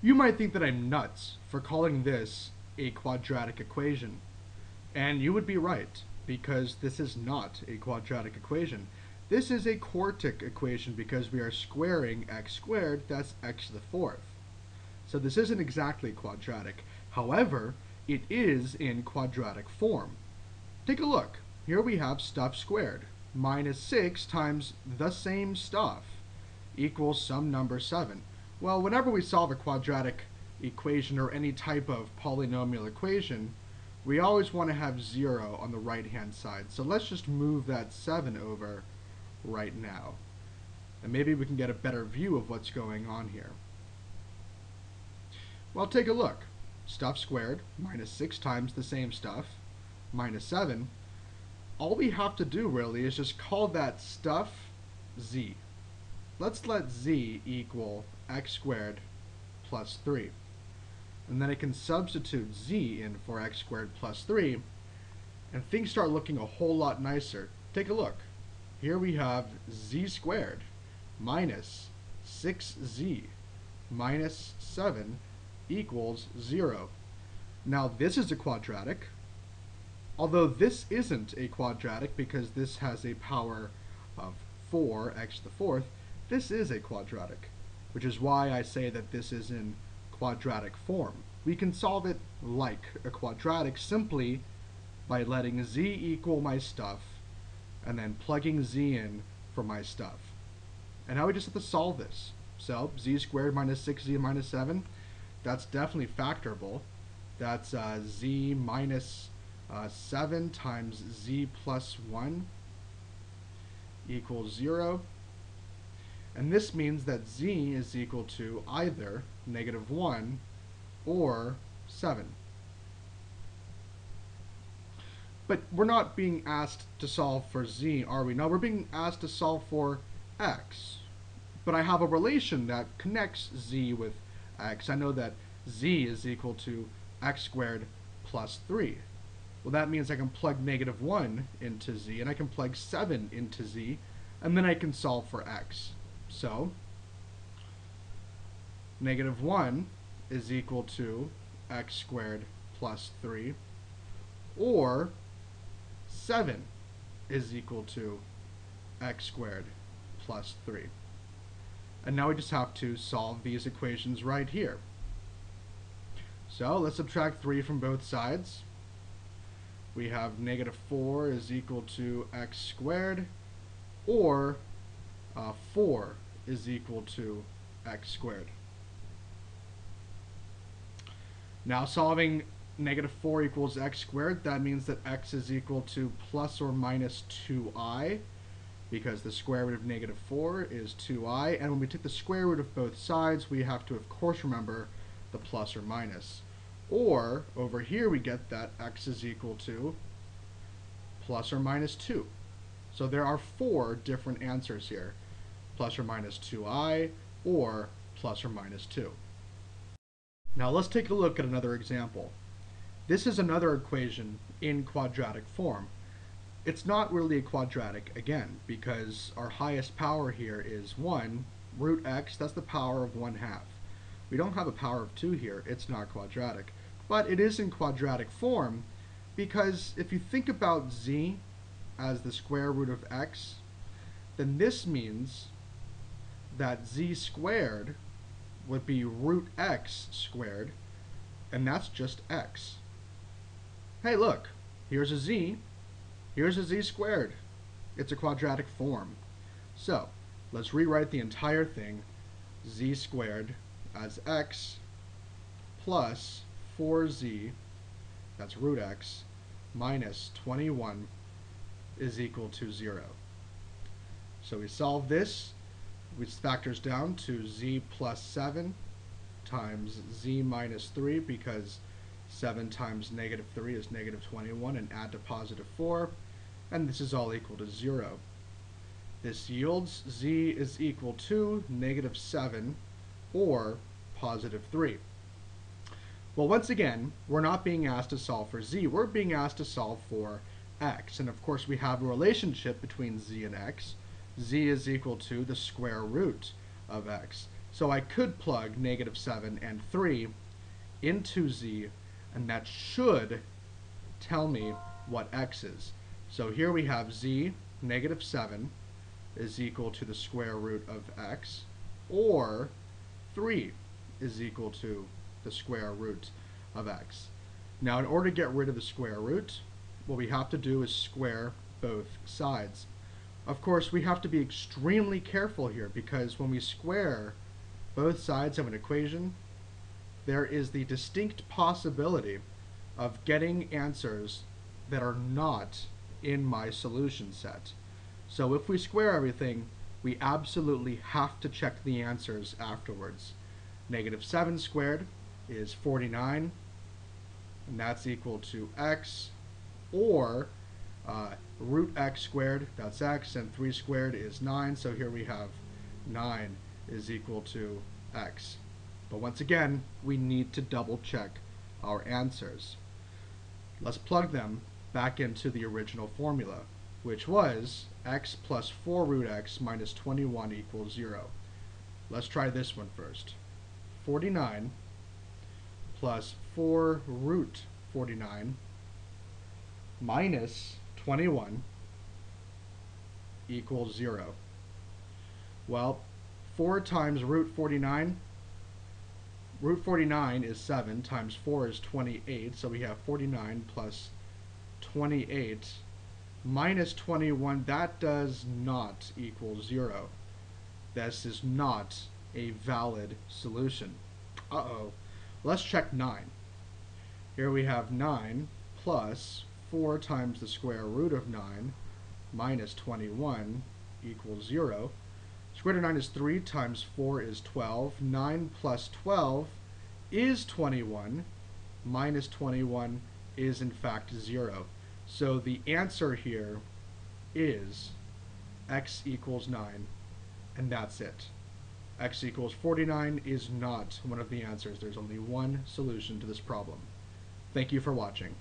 You might think that I'm nuts for calling this a quadratic equation, and you would be right, because this is not a quadratic equation. This is a quartic equation because we are squaring x squared, that's x to the fourth. So this isn't exactly quadratic. However, it is in quadratic form. Take a look. Here we have stuff squared. Minus 6 times the same stuff equals some number 7. Well, whenever we solve a quadratic equation or any type of polynomial equation, we always want to have 0 on the right-hand side. So let's just move that 7 over right now. And maybe we can get a better view of what's going on here. Well, take a look. Stuff squared, minus 6 times the same stuff, minus 7. All we have to do really is just call that stuff z. Let's let z equal x squared plus 3. And then I can substitute z in for x squared plus 3, and things start looking a whole lot nicer. Take a look. Here we have z squared minus 6z minus 7 equals 0. Now this is a quadratic, although this isn't a quadratic because this has a power of 4, x to the fourth. This is a quadratic, which is why I say that this is in quadratic form. We can solve it like a quadratic simply by letting z equal my stuff and then plugging z in for my stuff. And now we just have to solve this. So z squared minus 6z minus 7, that's definitely factorable. That's z minus 7 times z plus 1 equals 0. And this means that z is equal to either negative 1 or 7. But we're not being asked to solve for z, are we? No, we're being asked to solve for x. But I have a relation that connects z with x. I know that z is equal to x squared plus 3. Well, that means I can plug negative 1 into z, and I can plug 7 into z, and then I can solve for x. So, negative 1 is equal to x squared plus 3, or 7 is equal to x squared plus 3. And now we just have to solve these equations right here. So let's subtract 3 from both sides. We have negative 4 is equal to x squared, or 4 is equal to x squared. Now solving negative 4 equals x squared, that means that x is equal to plus or minus 2i, because the square root of negative 4 is 2i, and when we take the square root of both sides, we have to, of course, remember the plus or minus. Or, over here we get that x is equal to plus or minus 2. So there are 4 different answers here. Plus or minus 2i, or plus or minus 2. Now let's take a look at another example. This is another equation in quadratic form. It's not really a quadratic, again, because our highest power here is 1, root x, that's the power of 1/2. We don't have a power of 2 here, it's not quadratic. But it is in quadratic form because if you think about z as the square root of x, then this means that z squared would be root x squared, and that's just x. Hey, look, here's a z squared. It's a quadratic form. So let's rewrite the entire thing, z squared as x plus 4z, that's root x, minus 21 is equal to 0. So we solve this, which factors down to z plus 7 times z minus 3, because 7 times negative 3 is negative 21, and add to positive 4, and this is all equal to 0. This yields z is equal to negative 7 or positive 3. Well, once again, we're not being asked to solve for z, we're being asked to solve for x, and of course we have a relationship between z and x. Z is equal to the square root of x. So I could plug negative 7 and 3 into z, and that should tell me what x is. So here we have z, negative 7, is equal to the square root of x, or 3 is equal to the square root of x. Now, in order to get rid of the square root, what we have to do is square both sides. Of course, we have to be extremely careful here, because when we square both sides of an equation, there is the distinct possibility of getting answers that are not in my solution set. So if we square everything, we absolutely have to check the answers afterwards. Negative 7 squared is 49, and that's equal to x, or root x squared, that's x, and 3 squared is 9, so here we have 9 is equal to x. But once again, we need to double check our answers. Let's plug them back into the original formula, which was x plus 4 root x minus 21 equals 0. Let's try this one first. 49 plus 4 root 49 minus 21 equals 0. Well, 4 times root 49, root 49 is 7, times 4 is 28, so we have 49 plus 28 minus 21. That does not equal 0. This is not a valid solution. Let's check 9. Here we have 9 plus 4 times the square root of 9 minus 21 equals 0. Square root of 9 is 3, times 4 is 12. 9 plus 12 is 21. Minus 21 is in fact 0. So the answer here is x equals 9, and that's it. X equals 49 is not one of the answers. There's only one solution to this problem. Thank you for watching.